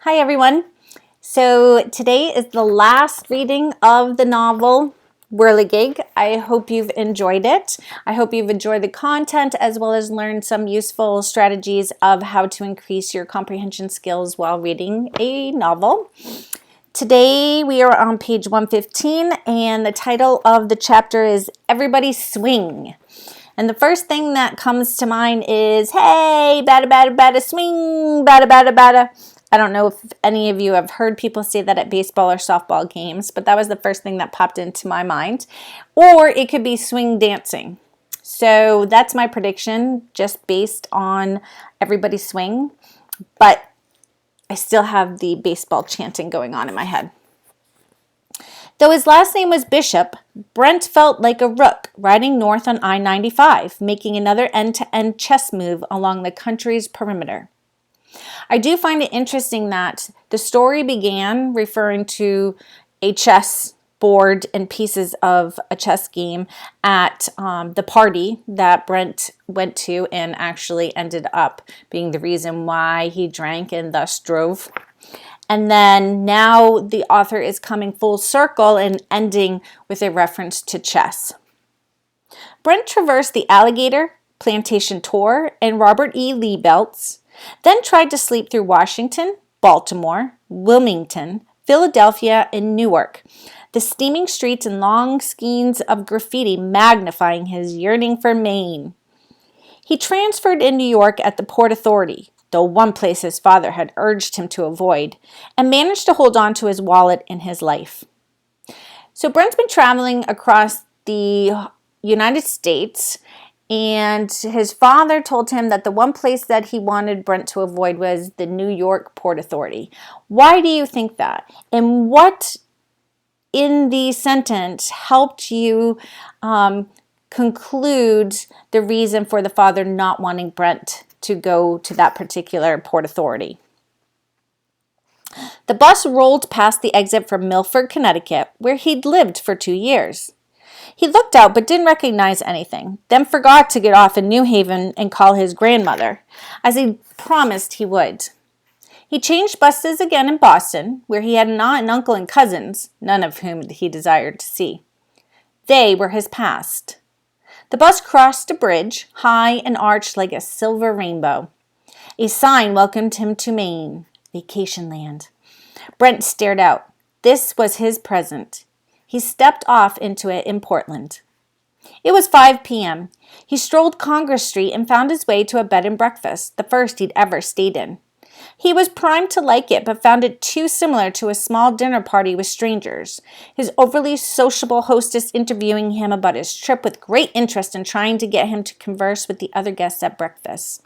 Hi everyone. So today is the last reading of the novel Whirligig. I hope you've enjoyed it. I hope you've enjoyed the content as well as learned some useful strategies of how to increase your comprehension skills while reading a novel. Today we are on page 115 and the title of the chapter is Everybody Swing. And the first thing that comes to mind is, hey, bada, bada, bada, swing, bada, bada, bada. I don't know if any of you have heard people say that at baseball or softball games, but that was the first thing that popped into my mind. Or it could be swing dancing. So that's my prediction, just based on Everybody Swing. But I still have the baseball chanting going on in my head. Though his last name was Bishop, Brent felt like a rook riding north on I-95, making another end-to-end chess move along the country's perimeter. I do find it interesting that the story began referring to a chess board and pieces of a chess game at the party that Brent went to and actually ended up being the reason why he drank and thus drove. And then now the author is coming full circle and ending with a reference to chess. Brent traversed the Alligator, Plantation Tour, and Robert E. Lee belts, then tried to sleep through Washington, Baltimore, Wilmington, Philadelphia, and Newark, the steaming streets and long skeins of graffiti magnifying his yearning for Maine. He transferred in New York at the Port Authority, though one place his father had urged him to avoid, and managed to hold on to his wallet in his life. So Brent's been traveling across the United States, and his father told him that the one place that he wanted Brent to avoid was the New York Port Authority. Why do you think that? And what in the sentence helped you conclude the reason for the father not wanting Brent to go to that particular Port Authority? The bus rolled past the exit from Milford, Connecticut, where he'd lived for 2 years. He looked out but didn't recognize anything, then forgot to get off in New Haven and call his grandmother, as he promised he would. He changed buses again in Boston, where he had an aunt and uncle and cousins, none of whom he desired to see. They were his past. The bus crossed a bridge, high and arched like a silver rainbow. A sign welcomed him to Maine, vacation land. Brent stared out. This was his present. He stepped off into it in Portland. It was 5 p.m. He strolled Congress Street and found his way to a bed and breakfast, the first he'd ever stayed in. He was primed to like it, but found it too similar to a small dinner party with strangers, his overly sociable hostess interviewing him about his trip with great interest and trying to get him to converse with the other guests at breakfast.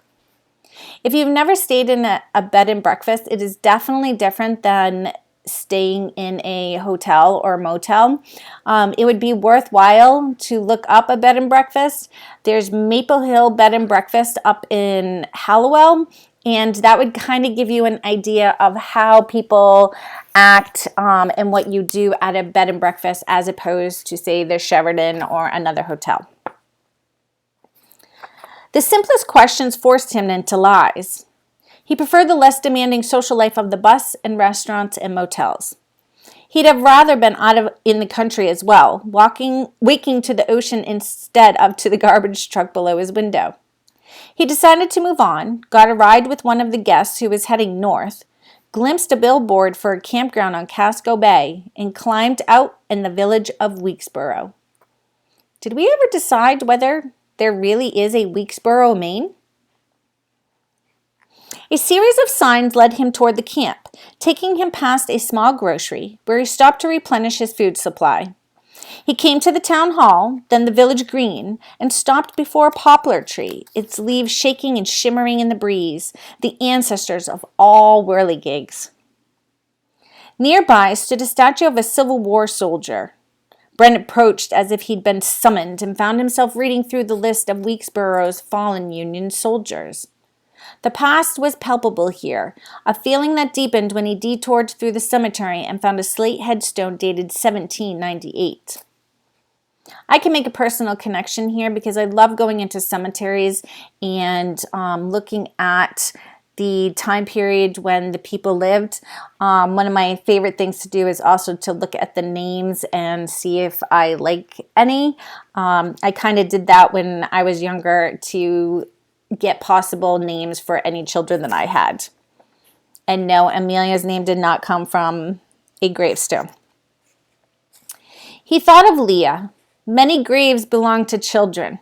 If you've never stayed in a bed and breakfast, it is definitely different than staying in a hotel or motel. It would be worthwhile to look up a bed and breakfast. There's Maple Hill Bed and Breakfast up in Hallowell, and that would kind of give you an idea of how people act and what you do at a bed and breakfast as opposed to, say, the Sheraton or another hotel. The simplest questions forced him into lies. He preferred the less demanding social life of the bus and restaurants and motels. He'd have rather been in the country as well, waking to the ocean instead of to the garbage truck below his window. He decided to move on, got a ride with one of the guests who was heading north, glimpsed a billboard for a campground on Casco Bay, and climbed out in the village of Weeksboro. Did we ever decide whether there really is a Weeksboro, Maine? A series of signs led him toward the camp, taking him past a small grocery where he stopped to replenish his food supply. He came to the town hall, then the village green, and stopped before a poplar tree, its leaves shaking and shimmering in the breeze, the ancestors of all whirligigs. Nearby stood a statue of a Civil War soldier. Brent approached as if he'd been summoned and found himself reading through the list of Weeksboro's fallen Union soldiers. The past was palpable here, a feeling that deepened when he detoured through the cemetery and found a slate headstone dated 1798. I can make a personal connection here because I love going into cemeteries and looking at the time period when the people lived. One of my favorite things to do is also to look at the names and see if I like any. I kind of did that when I was younger to get possible names for any children that I had. And no, Amelia's name did not come from a gravestone. He thought of Leah. Many graves belong to children.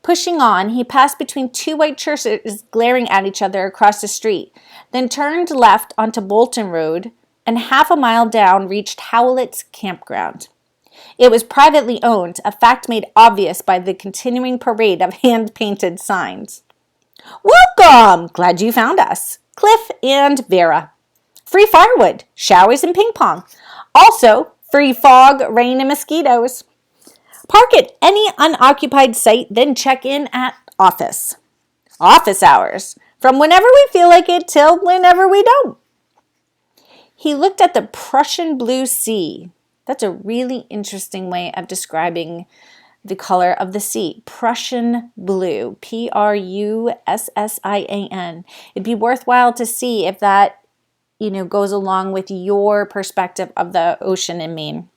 Pushing on, he passed between two white churches glaring at each other across the street, then turned left onto Bolton Road and half a mile down reached Howlett's campground. It was privately owned, a fact made obvious by the continuing parade of hand-painted signs. Welcome! Glad you found us. Cliff and Vera. Free firewood, showers and ping pong. Also, free fog, rain, and mosquitoes. Park at any unoccupied site, then check in at office. Office hours, from whenever we feel like it till whenever we don't. He looked at the Prussian blue sea. That's a really interesting way of describing the color of the sea. Prussian blue, Prussian. It'd be worthwhile to see if that, goes along with your perspective of the ocean in Maine.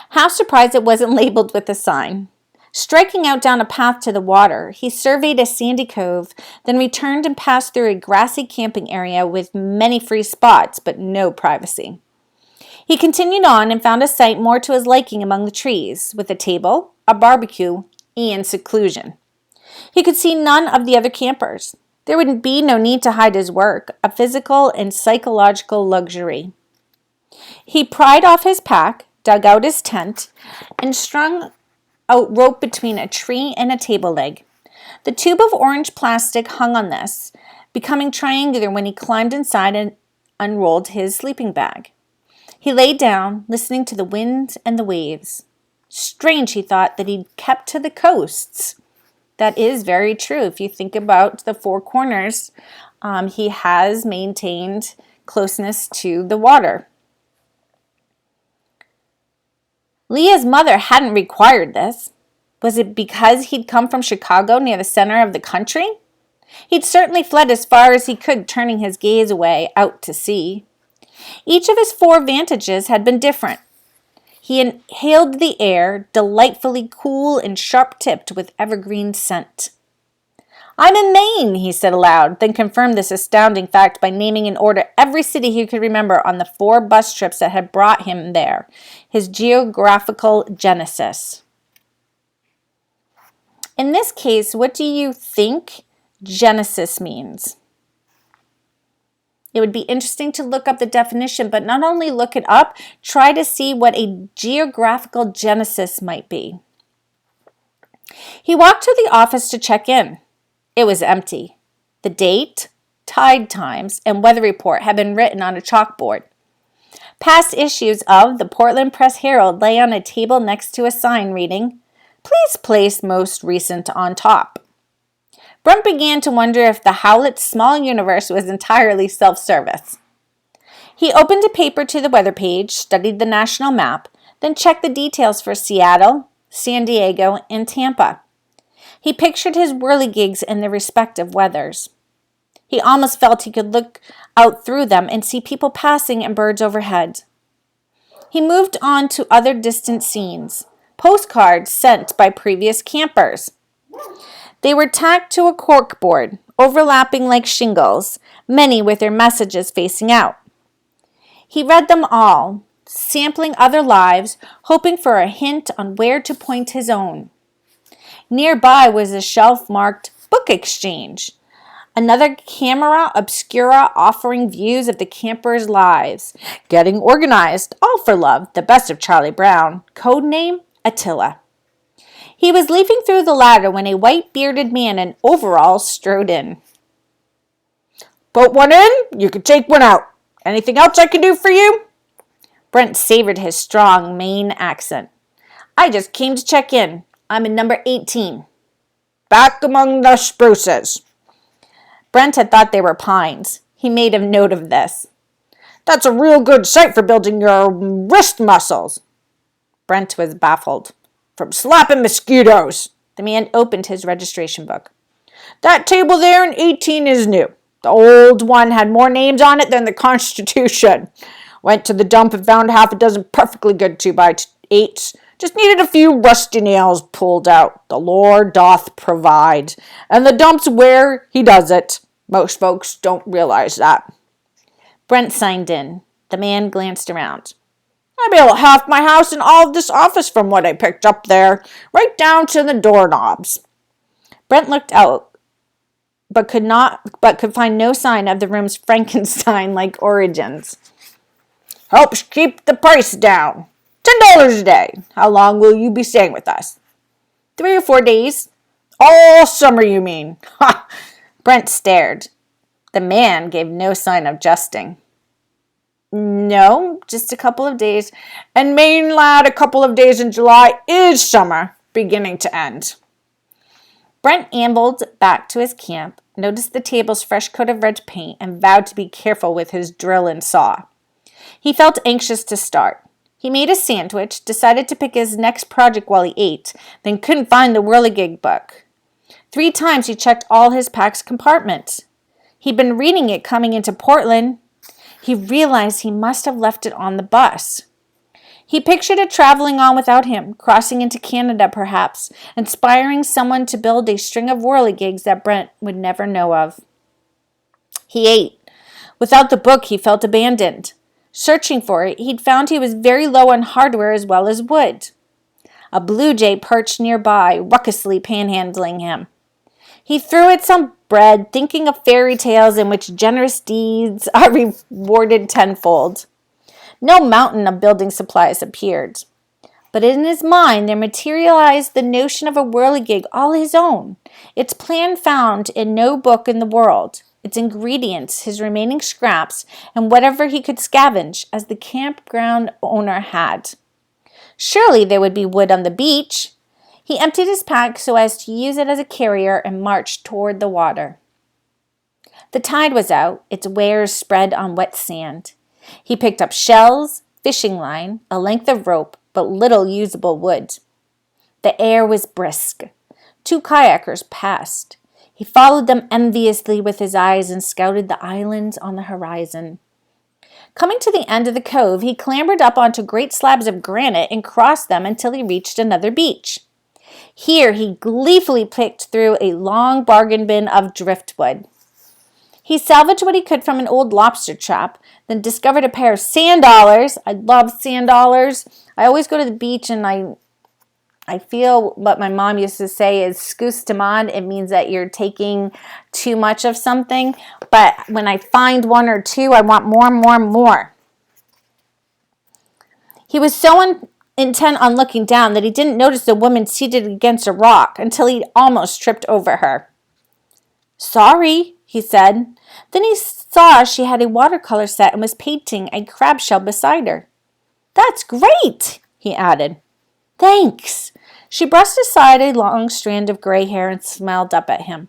Half surprised it wasn't labeled with a sign. Striking out down a path to the water, he surveyed a sandy cove, then returned and passed through a grassy camping area with many free spots, but no privacy. He continued on and found a site more to his liking among the trees, with a table, a barbecue, and seclusion. He could see none of the other campers. There would be no need to hide his work, a physical and psychological luxury. He pried off his pack, dug out his tent, and strung out rope between a tree and a table leg. The tube of orange plastic hung on this, becoming triangular when he climbed inside and unrolled his sleeping bag. He lay down, listening to the wind and the waves. Strange, he thought, that he'd kept to the coasts. That is very true. If you think about the Four Corners, he has maintained closeness to the water. Leah's mother hadn't required this. Was it because he'd come from Chicago near the center of the country? He'd certainly fled as far as he could, turning his gaze away out to sea. Each of his 4 vantages had been different. He inhaled the air, delightfully cool and sharp-tipped with evergreen scent. I'm in Maine, he said aloud, then confirmed this astounding fact by naming in order every city he could remember on the 4 bus trips that had brought him there, his geographical genesis. In this case, what do you think genesis means? It would be interesting to look up the definition, but not only look it up, try to see what a geographical genesis might be. He walked to the office to check in. It was empty. The date, tide times, and weather report had been written on a chalkboard. Past issues of the Portland Press-Herald lay on a table next to a sign reading, "Please place most recent on top." Brent began to wonder if the Howlett's small universe was entirely self-service. He opened a paper to the weather page, studied the national map, then checked the details for Seattle, San Diego, and Tampa. He pictured his whirligigs in their respective weathers. He almost felt he could look out through them and see people passing and birds overhead. He moved on to other distant scenes, postcards sent by previous campers. They were tacked to a corkboard, overlapping like shingles, many with their messages facing out. He read them all, sampling other lives, hoping for a hint on where to point his own. Nearby was a shelf marked Book Exchange, another camera obscura offering views of the campers' lives. Getting Organized, All for Love, The Best of Charlie Brown, codename Attila. He was leafing through the latter when a white-bearded man in overalls strode in. "Put one in, you can take one out. Anything else I can do for you?" Brent savored his strong Maine accent. "I just came to check in. I'm in number 18. Back among the spruces." Brent had thought they were pines. He made a note of this. "That's a real good site for building your wrist muscles." Brent was baffled. "From slapping mosquitoes." The man opened his registration book. That table there in 18 is new. The old one had more names on it than the Constitution. Went to the dump and found half a dozen perfectly good 2x8s. Just needed a few rusty nails pulled out. The Lord doth provide. And the dump's where he does it. Most folks don't realize that. Brent signed in. The man glanced around. I built half my house and all of this office from what I picked up there, right down to the doorknobs. Brent looked out, but could find no sign of the room's Frankenstein-like origins. Helps keep the price down. $10 a day. How long will you be staying with us? 3 or 4 days. All summer, you mean? Ha! Brent stared. The man gave no sign of jesting. No, just a couple of days. And Maine lad, a couple of days in July is summer, beginning to end. Brent ambled back to his camp, noticed the table's fresh coat of red paint, and vowed to be careful with his drill and saw. He felt anxious to start. He made a sandwich, decided to pick his next project while he ate, then couldn't find the whirligig book. 3 times he checked all his pack's compartments. He'd been reading it coming into Portland. He realized he must have left it on the bus. He pictured it traveling on without him, crossing into Canada perhaps, inspiring someone to build a string of whirligigs that Brent would never know of. He ate. Without the book, he felt abandoned. Searching for it, he'd found he was very low on hardware as well as wood. A blue jay perched nearby, raucously panhandling him. He threw it some bread, thinking of fairy tales in which generous deeds are rewarded tenfold. No mountain of building supplies appeared. But in his mind there materialized the notion of a whirligig all his own, its plan found in no book in the world, its ingredients, his remaining scraps, and whatever he could scavenge, as the campground owner had. Surely there would be wood on the beach. He emptied his pack so as to use it as a carrier and marched toward the water. The tide was out, its wares spread on wet sand. He picked up shells, fishing line, a length of rope, but little usable wood. The air was brisk. 2 kayakers passed. He followed them enviously with his eyes and scouted the islands on the horizon. Coming to the end of the cove, he clambered up onto great slabs of granite and crossed them until he reached another beach. Here he gleefully picked through a long bargain bin of driftwood. He salvaged what he could from an old lobster trap, then discovered a pair of sand dollars. I love sand dollars. I always go to the beach and I feel what my mom used to say is scoustamad. It means that you're taking too much of something. But when I find 1 or 2, I want more and more and more. He was so intent on looking down that he didn't notice the woman seated against a rock until he almost tripped over her. Sorry, he said. Then he saw she had a watercolor set and was painting a crab shell beside her. That's great, he added. Thanks. She brushed aside a long strand of gray hair and smiled up at him.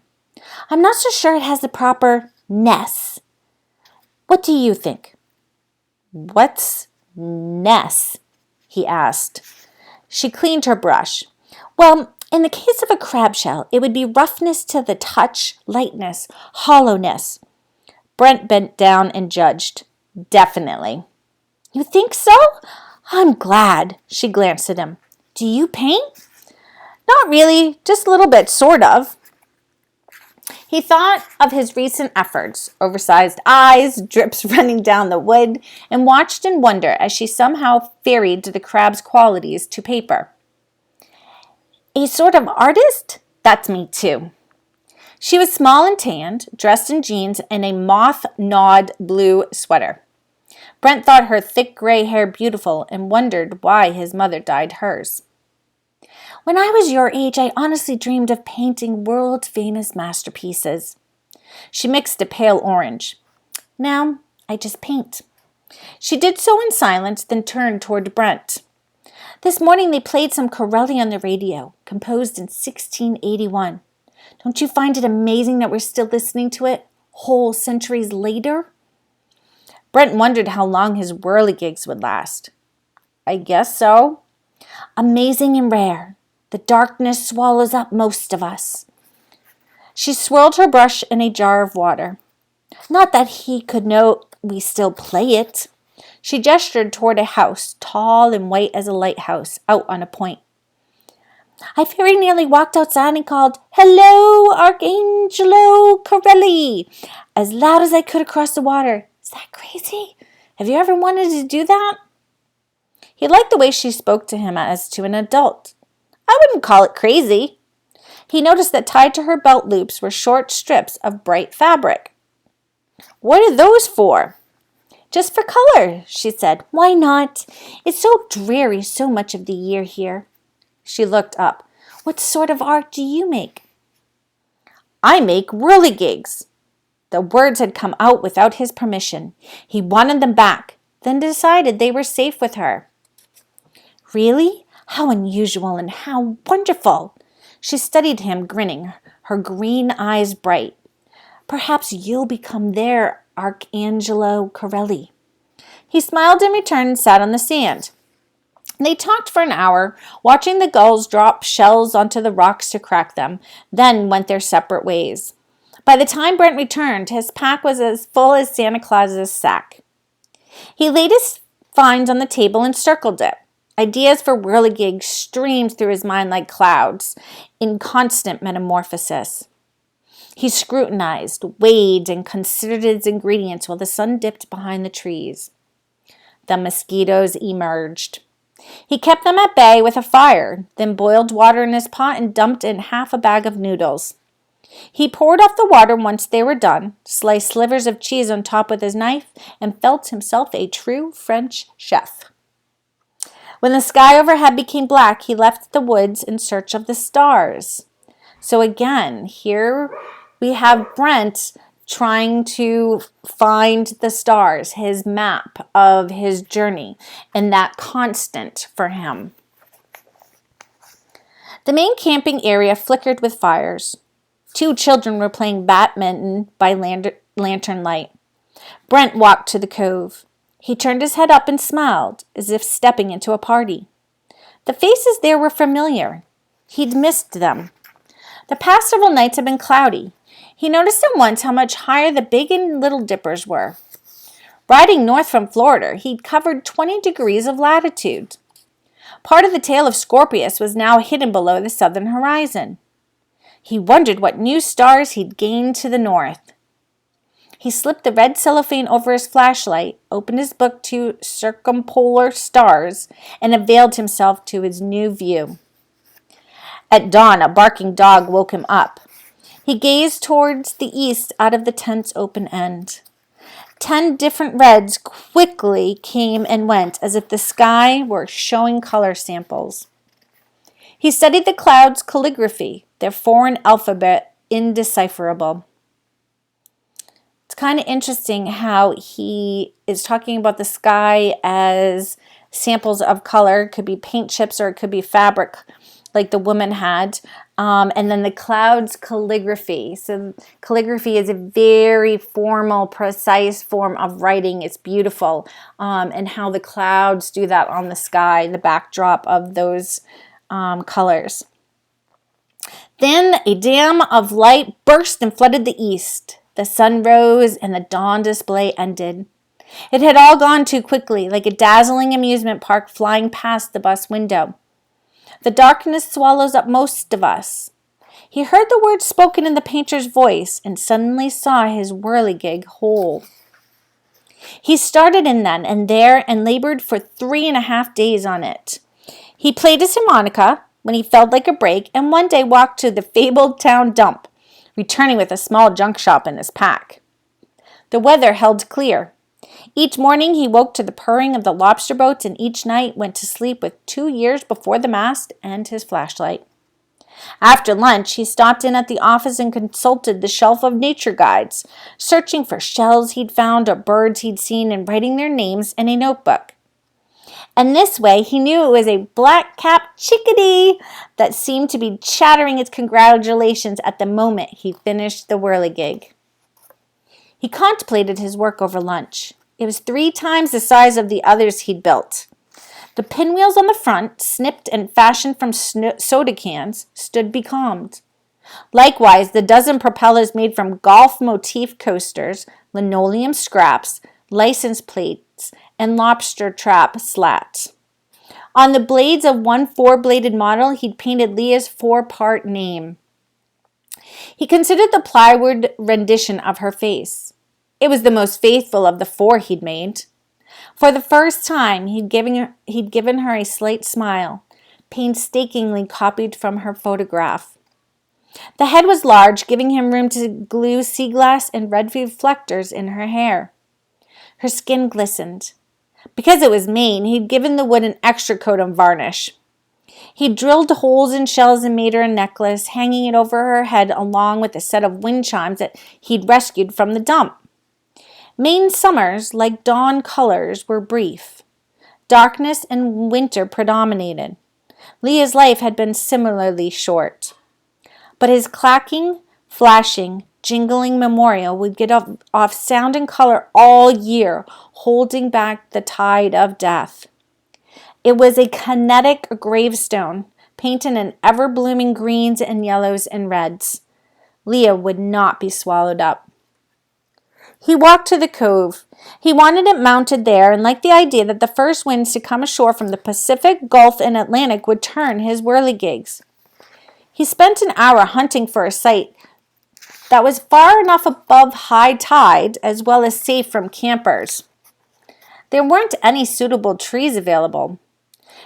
I'm not so sure it has the proper ness. What do you think? What's ness? He asked. She cleaned her brush. Well, in the case of a crab shell, it would be roughness to the touch, lightness, hollowness. Brent bent down and judged. Definitely. You think so? I'm glad. She glanced at him. Do you paint? Not really, just a little bit, sort of. He thought of his recent efforts, oversized eyes, drips running down the wood, and watched in wonder as she somehow ferried the crab's qualities to paper. A sort of artist? That's me too. She was small and tanned, dressed in jeans and a moth-gnawed blue sweater. Brent thought her thick gray hair beautiful and wondered why his mother dyed hers. When I was your age, I honestly dreamed of painting world-famous masterpieces. She mixed a pale orange. Now, I just paint. She did so in silence, then turned toward Brent. This morning they played some Corelli on the radio, composed in 1681. Don't you find it amazing that we're still listening to it, whole centuries later? Brent wondered how long his whirligigs would last. I guess so. Amazing and rare. The darkness swallows up most of us. She swirled her brush in a jar of water. Not that he could know we still play it. She gestured toward a house, tall and white as a lighthouse, out on a point. I very nearly walked outside and called, "Hello, Archangelo Corelli," as loud as I could across the water. Is that crazy? Have you ever wanted to do that? He liked the way she spoke to him as to an adult. I wouldn't call it crazy. He noticed that tied to her belt loops were short strips of bright fabric. What are those for? Just for color, she said. Why not? It's so dreary so much of the year here. She looked up. What sort of art do you make? I make whirligigs. The words had come out without his permission. He wanted them back, then decided they were safe with her. Really? How unusual and how wonderful! She studied him, grinning, her green eyes bright. Perhaps you'll become their Archangelo Corelli. He smiled in return and sat on the sand. They talked for an hour, watching the gulls drop shells onto the rocks to crack them, then went their separate ways. By the time Brent returned, his pack was as full as Santa Claus's sack. He laid his finds on the table and circled it. Ideas for whirligig streamed through his mind like clouds, in constant metamorphosis. He scrutinized, weighed, and considered its ingredients while the sun dipped behind the trees. The mosquitoes emerged. He kept them at bay with a fire, then boiled water in his pot and dumped in half a bag of noodles. He poured off the water once they were done, sliced slivers of cheese on top with his knife, and felt himself a true French chef. When the sky overhead became black, he left the woods in search of the stars. So again, here we have Brent trying to find the stars, his map of his journey, and that constant for him. The main camping area flickered with fires. 2 children were playing badminton by lantern light. Brent walked to the cove. He turned his head up and smiled, as if stepping into a party. The faces there were familiar. He'd missed them. The past several nights had been cloudy. He noticed at once how much higher the Big and Little Dippers were. Riding north from Florida, he'd covered 20 degrees of latitude. Part of the tail of Scorpius was now hidden below the southern horizon. He wondered what new stars he'd gained to the north. He slipped the red cellophane over his flashlight, opened his book to circumpolar stars, and availed himself to his new view. At dawn, a barking dog woke him up. He gazed towards the east out of the tent's open end. 10 different reds quickly came and went, as if the sky were showing color samples. He studied the clouds' calligraphy, their foreign alphabet indecipherable. It's kind of interesting how he is talking about the sky as samples of color. It could be paint chips or it could be fabric like the woman had. And then the clouds calligraphy. So calligraphy is a very formal, precise form of writing. It's beautiful. And how the clouds do that on the sky, the backdrop of those colors. Then a dam of light burst and flooded the east. The sun rose and the dawn display ended. It had all gone too quickly, like a dazzling amusement park flying past the bus window. The darkness swallows up most of us. He heard the words spoken in the painter's voice and suddenly saw his whirligig whole. He started in then and there and labored for 3.5 days on it. He played his harmonica when he felt like a break and one day walked to the fabled town dump, returning with a small junk shop in his pack. The weather held clear. Each morning he woke to the purring of the lobster boats and each night went to sleep with 2 years before the mast and his flashlight. After lunch, he stopped in at the office and consulted the shelf of nature guides, searching for shells he'd found or birds he'd seen and writing their names in a notebook. And this way he knew it was a black-capped chickadee that seemed to be chattering its congratulations at the moment he finished the whirligig. He contemplated his work over lunch. It was 3 times the size of the others he'd built. The pinwheels on the front, snipped and fashioned from soda cans, stood becalmed. Likewise, the dozen propellers made from golf motif coasters, linoleum scraps, license plates, and lobster trap slats. On the blades of one four-bladed model, he'd painted Leah's four-part name. He considered the plywood rendition of her face. It was the most faithful of the four he'd made. For the first time, he'd given her a slight smile, painstakingly copied from her photograph. The head was large, giving him room to glue sea glass and red reflectors in her hair. Her skin glistened. Because it was Maine, he'd given the wood an extra coat of varnish. He drilled holes in shells and made her a necklace, hanging it over her head along with a set of wind chimes that he'd rescued from the dump. Maine summers, like dawn colors, were brief. Darkness and winter predominated. Leah's life had been similarly short. But his clacking, flashing, jingling memorial would get off sound and color all year, holding back the tide of death. It was a kinetic gravestone, painted in ever-blooming greens and yellows and reds. Leah would not be swallowed up. He walked to the cove. He wanted it mounted there and liked the idea that the first winds to come ashore from the Pacific, Gulf, and Atlantic would turn his whirligigs. He spent an hour hunting for a site that was far enough above high tide as well as safe from campers. There weren't any suitable trees available.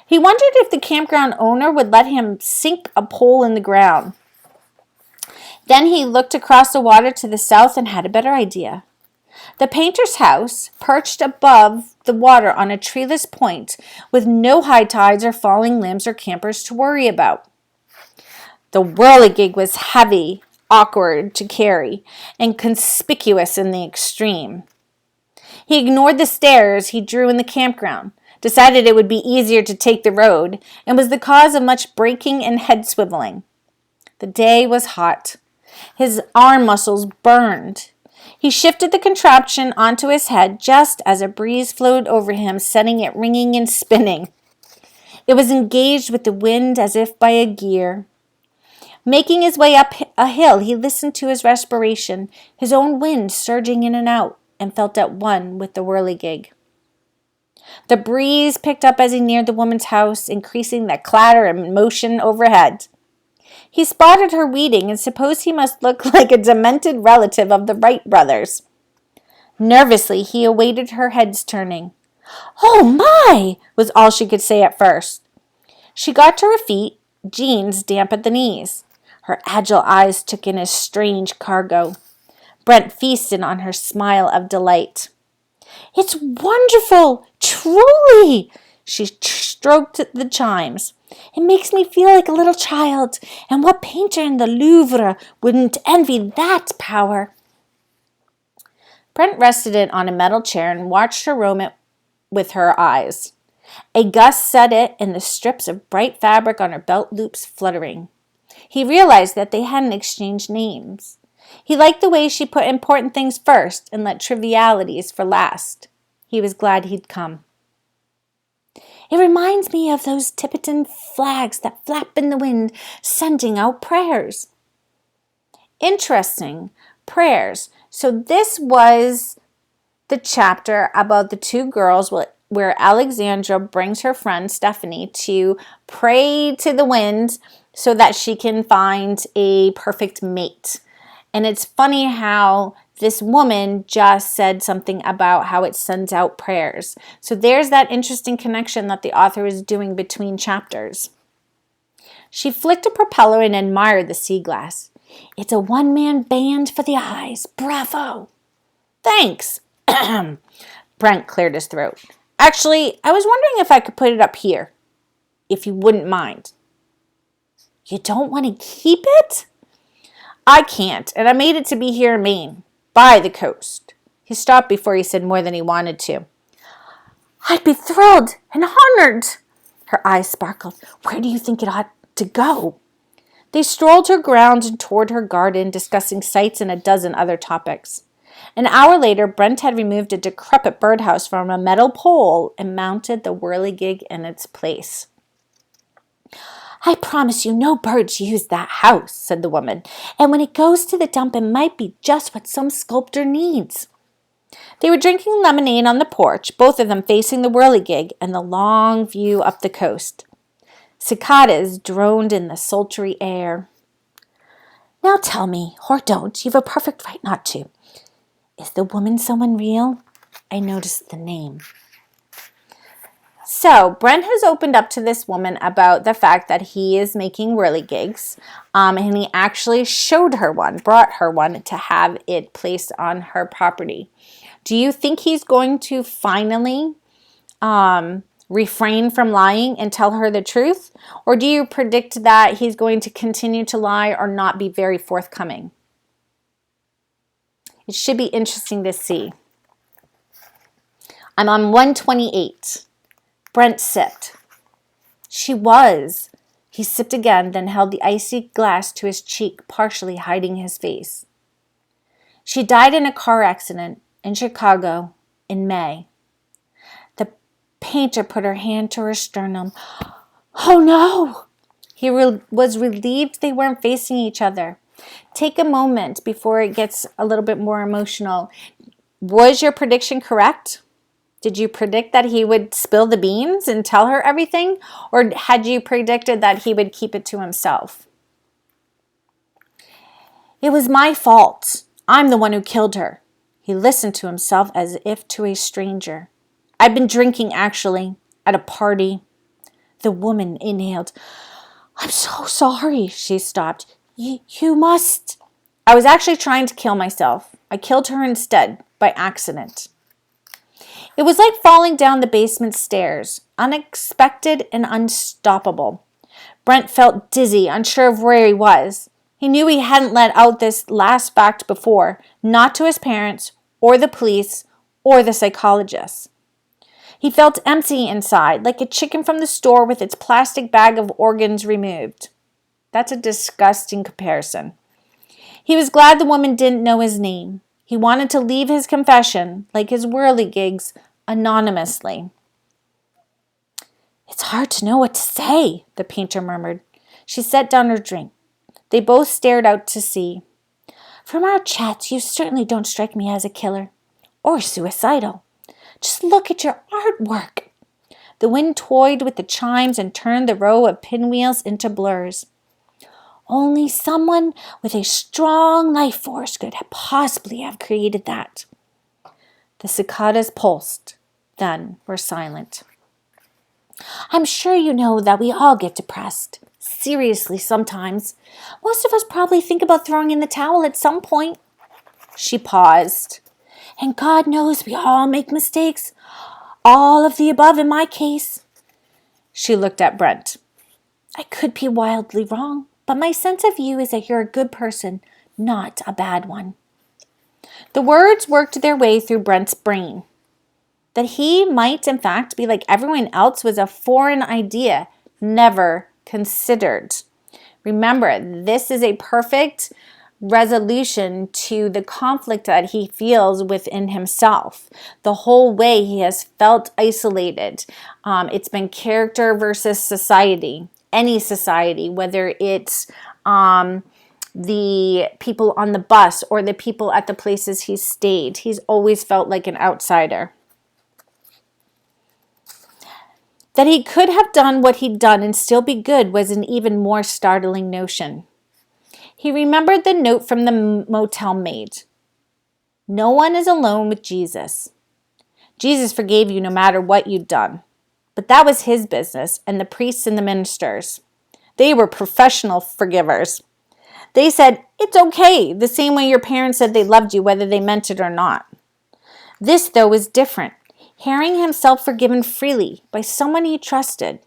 He wondered if the campground owner would let him sink a pole in the ground. Then he looked across the water to the south and had a better idea. The painter's house, perched above the water on a treeless point, with no high tides or falling limbs or campers to worry about. The whirligig was heavy, awkward to carry, and conspicuous in the extreme. He ignored the stairs he drew in the campground, decided it would be easier to take the road, and was the cause of much braking and head swiveling. The day was hot. His arm muscles burned. He shifted the contraption onto his head just as a breeze flowed over him, setting it ringing and spinning. It was engaged with the wind as if by a gear. Making his way up a hill, he listened to his respiration, his own wind surging in and out, and felt at one with the whirligig. The breeze picked up as he neared the woman's house, increasing the clatter and motion overhead. He spotted her weeding and supposed he must look like a demented relative of the Wright brothers. Nervously, he awaited her head's turning. "Oh, my!" was all she could say at first. She got to her feet, jeans damp at the knees. Her agile eyes took in his strange cargo. Brent feasted on her smile of delight. "It's wonderful! Truly!" She stroked the chimes. "It makes me feel like a little child, and what painter in the Louvre wouldn't envy that power?" Brent rested it on a metal chair and watched her roam it with her eyes. A gust set it and the strips of bright fabric on her belt loops fluttering. He realized that they hadn't exchanged names. He liked the way she put important things first and let trivialities for last. He was glad he'd come. "It reminds me of those Tibetan flags that flap in the wind, sending out prayers." Interesting. Prayers. So this was the chapter about the two girls where Alexandra brings her friend Stephanie to pray to the wind so that she can find a perfect mate. And it's funny how this woman just said something about how it sends out prayers. So there's that interesting connection that the author is doing between chapters. She flicked a propeller and admired the sea glass. "It's a one-man band for the eyes. Bravo!" "Thanks." Brent cleared his throat. "Actually, I was wondering if I could put it up here, if you wouldn't mind." "You don't want to keep it?" "I can't, and I made it to be here in Maine, by the coast." He stopped before he said more than he wanted to. "I'd be thrilled and honored." Her eyes sparkled. "Where do you think it ought to go?" They strolled her grounds and toured her garden, discussing sights and a dozen other topics. An hour later, Brent had removed a decrepit birdhouse from a metal pole and mounted the whirligig in its place. I promise you no birds use that house, said the woman. And when it goes to the dump, it might be just what some sculptor needs. They were drinking lemonade on the porch, both of them facing the whirligig and the long view up the coast. Cicadas droned in the sultry air. Now tell me, or don't, you've a perfect right not to. Is the woman someone real? I noticed the name. So Brent has opened up to this woman about the fact that he is making whirligigs, and he actually showed her one, brought her one to have it placed on her property. Do you think he's going to finally refrain from lying and tell her the truth? Or do you predict that he's going to continue to lie or not be very forthcoming? It should be interesting to see. I'm on 128. Brent sipped. She was. He sipped again, then held the icy glass to his cheek, partially hiding his face. She died in a car accident in Chicago in May. The painter put her hand to her sternum. Oh no! He was relieved they weren't facing each other. Take a moment before it gets a little bit more emotional. Was your prediction correct? Did you predict that he would spill the beans and tell her everything? Or had you predicted that he would keep it to himself? It was my fault. I'm the one who killed her. He listened to himself as if to a stranger. I've been drinking, actually, at a party. The woman inhaled. I'm so sorry, she stopped. You must. I was actually trying to kill myself. I killed her instead, by accident. It was like falling down the basement stairs, unexpected and unstoppable. Brent felt dizzy, unsure of where he was. He knew he hadn't let out this last fact before, not to his parents, or the police, or the psychologist. He felt empty inside, like a chicken from the store with its plastic bag of organs removed. That's a disgusting comparison. He was glad the woman didn't know his name. He wanted to leave his confession, like his whirligigs, anonymously. It's hard to know what to say, the painter murmured. She set down her drink. They both stared out to sea. From our chats, you certainly don't strike me as a killer. Or suicidal. Just look at your artwork. The wind toyed with the chimes and turned the row of pinwheels into blurs. Only someone with a strong life force could possibly have created that. The cicadas pulsed, then were silent. I'm sure you know that we all get depressed. Seriously, sometimes. Most of us probably think about throwing in the towel at some point. She paused. And God knows we all make mistakes. All of the above in my case. She looked at Brent. I could be wildly wrong, but my sense of you is that you're a good person, not a bad one. The words worked their way through Brent's brain. That he might, in fact, be like everyone else was a foreign idea, never considered. Remember, this is a perfect resolution to the conflict that he feels within himself. The whole way he has felt isolated. It's been character versus society. Any society, whether it's the people on the bus or the people at the places he's stayed. He's always felt like an outsider. That he could have done what he'd done and still be good was an even more startling notion. He remembered the note from the motel maid. No one is alone with Jesus. Jesus forgave you no matter what you'd done. But that was his business and the priests and the ministers. They were professional forgivers. They said, it's okay, the same way your parents said they loved you, whether they meant it or not. This, though, was different. Hearing himself forgiven freely by someone he trusted.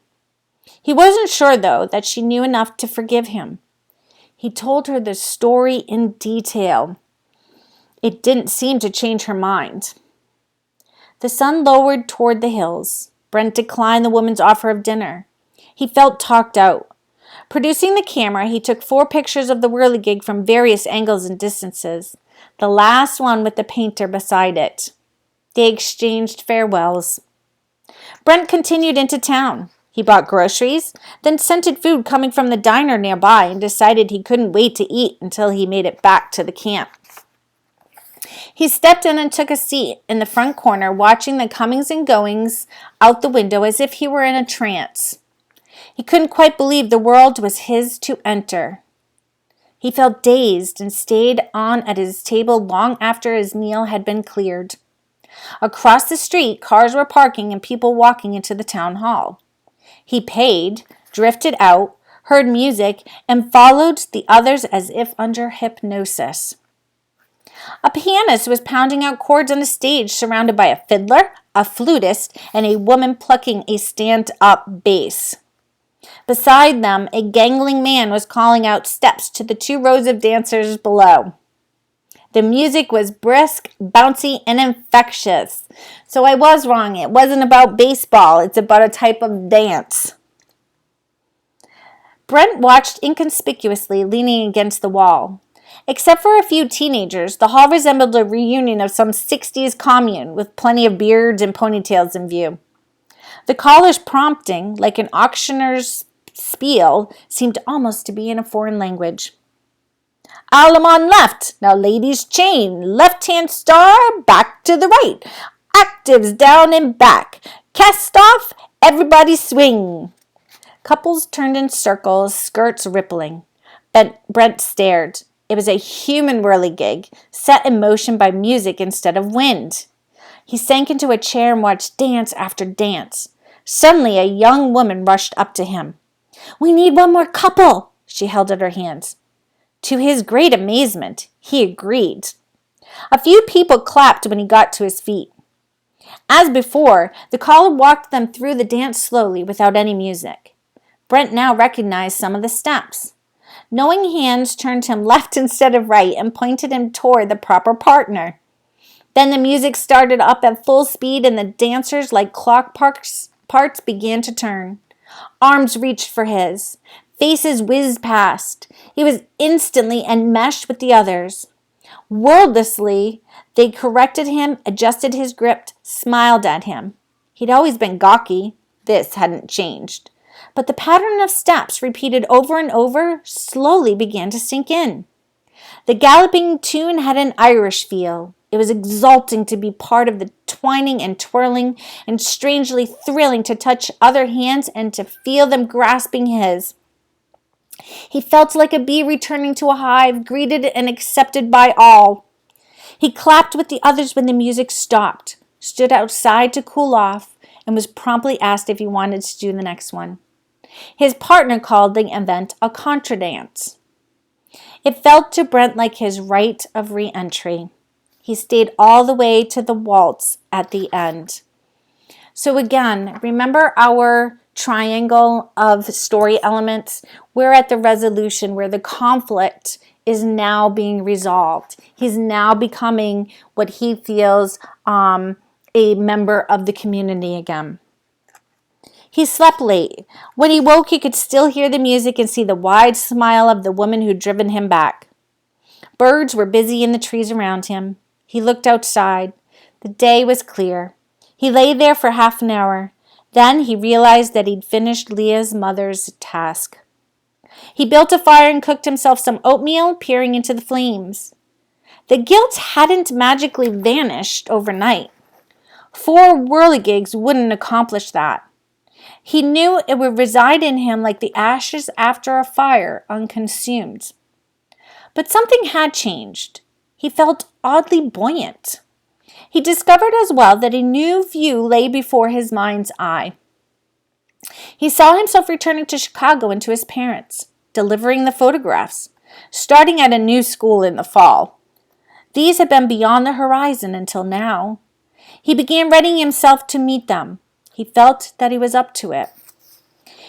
He wasn't sure, though, that she knew enough to forgive him. He told her the story in detail. It didn't seem to change her mind. The sun lowered toward the hills. Brent declined the woman's offer of dinner. He felt talked out. Producing the camera, he took 4 pictures of the whirligig from various angles and distances, the last one with the painter beside it. They exchanged farewells. Brent continued into town. He bought groceries, then scented food coming from the diner nearby and decided he couldn't wait to eat until he made it back to the camp. He stepped in and took a seat in the front corner, watching the comings and goings out the window as if he were in a trance. He couldn't quite believe the world was his to enter. He felt dazed and stayed on at his table long after his meal had been cleared. Across the street, cars were parking and people walking into the town hall. He paid, drifted out, heard music, and followed the others as if under hypnosis. A pianist was pounding out chords on a stage surrounded by a fiddler, a flutist, and a woman plucking a stand-up bass. Beside them, a gangling man was calling out steps to the 2 rows of dancers below. The music was brisk, bouncy, and infectious. So I was wrong. It wasn't about baseball. It's about a type of dance. Brent watched inconspicuously, leaning against the wall. Except for a few teenagers, the hall resembled a reunion of some 60s commune with plenty of beards and ponytails in view. The caller's prompting, like an auctioneer's spiel, seemed almost to be in a foreign language. Alum on left. Now ladies chain. Left-hand star, back to the right. Actives down and back. Cast off, everybody swing. Couples turned in circles, skirts rippling. Brent stared. It was a human whirligig, set in motion by music instead of wind. He sank into a chair and watched dance after dance. Suddenly, a young woman rushed up to him. "We need one more couple," she held out her hands. To his great amazement, he agreed. A few people clapped when he got to his feet. As before, the caller walked them through the dance slowly without any music. Brent now recognized some of the steps. Knowing hands turned him left instead of right and pointed him toward the proper partner. Then the music started up at full speed and the dancers, like clock parts, began to turn. Arms reached for his. Faces whizzed past. He was instantly enmeshed with the others. Wordlessly, they corrected him, adjusted his grip, smiled at him. He'd always been gawky. This hadn't changed. But the pattern of steps, repeated over and over, slowly began to sink in. The galloping tune had an Irish feel. It was exulting to be part of the twining and twirling, and strangely thrilling to touch other hands and to feel them grasping his. He felt like a bee returning to a hive, greeted and accepted by all. He clapped with the others when the music stopped, stood outside to cool off, and was promptly asked if he wanted to do the next one. His partner called the event a contradance. It felt to Brent like his rite of re-entry. He stayed all the way to the waltz at the end. So again, remember our triangle of story elements? We're at the resolution where the conflict is now being resolved. He's now becoming what he feels a member of the community again. He slept late. When he woke, he could still hear the music and see the wide smile of the woman who'd driven him back. Birds were busy in the trees around him. He looked outside. The day was clear. He lay there for half an hour. Then he realized that he'd finished Leah's mother's task. He built a fire and cooked himself some oatmeal, peering into the flames. The guilt hadn't magically vanished overnight. 4 whirligigs wouldn't accomplish that. He knew it would reside in him like the ashes after a fire, unconsumed. But something had changed. He felt oddly buoyant. He discovered as well that a new view lay before his mind's eye. He saw himself returning to Chicago and to his parents, delivering the photographs, starting at a new school in the fall. These had been beyond the horizon until now. He began readying himself to meet them. He felt that he was up to it.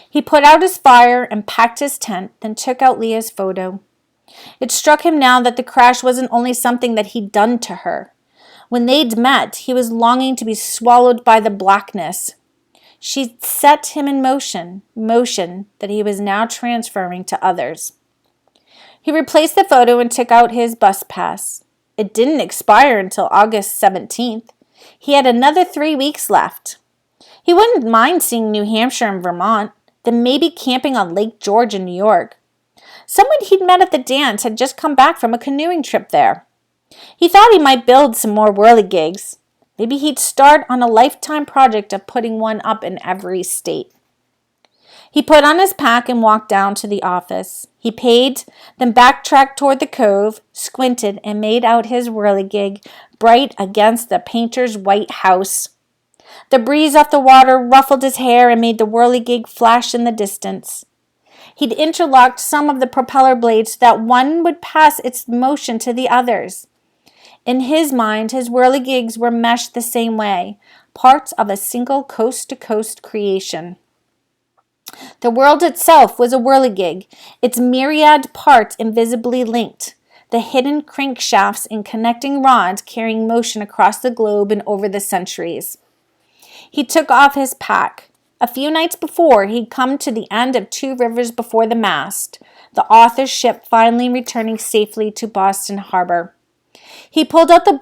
He put out his fire and packed his tent, then took out Leah's photo. It struck him now that the crash wasn't only something that he'd done to her. When they'd met, he was longing to be swallowed by the blackness. She'd set him in motion that he was now transferring to others. He replaced the photo and took out his bus pass. It didn't expire until August 17th. He had another 3 weeks left. He wouldn't mind seeing New Hampshire and Vermont, then maybe camping on Lake George in New York. Someone he'd met at the dance had just come back from a canoeing trip there. He thought he might build some more whirligigs. Maybe he'd start on a lifetime project of putting one up in every state. He put on his pack and walked down to the office. He paid, then backtracked toward the cove, squinted, and made out his whirligig bright against the painter's white house. The breeze off the water ruffled his hair and made the whirligig flash in the distance. He'd interlocked some of the propeller blades so that one would pass its motion to the others. In his mind, his whirligigs were meshed the same way, parts of a single coast-to-coast creation. The world itself was a whirligig, its myriad parts invisibly linked, the hidden crankshafts and connecting rods carrying motion across the globe and over the centuries. He took off his pack. A few nights before, he'd come to the end of 2 rivers before the mast, the author's ship finally returning safely to Boston Harbor. He pulled out the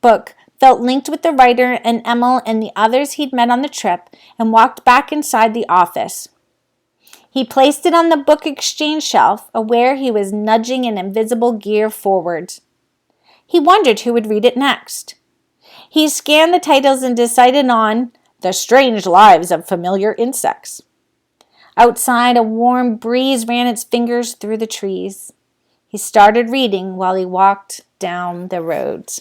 book, felt linked with the writer and Emil and the others he'd met on the trip, and walked back inside the office. He placed it on the book exchange shelf, aware he was nudging an invisible gear forward. He wondered who would read it next. He scanned the titles and decided on The Strange Lives of Familiar Insects. Outside, a warm breeze ran its fingers through the trees. He started reading while he walked down the road.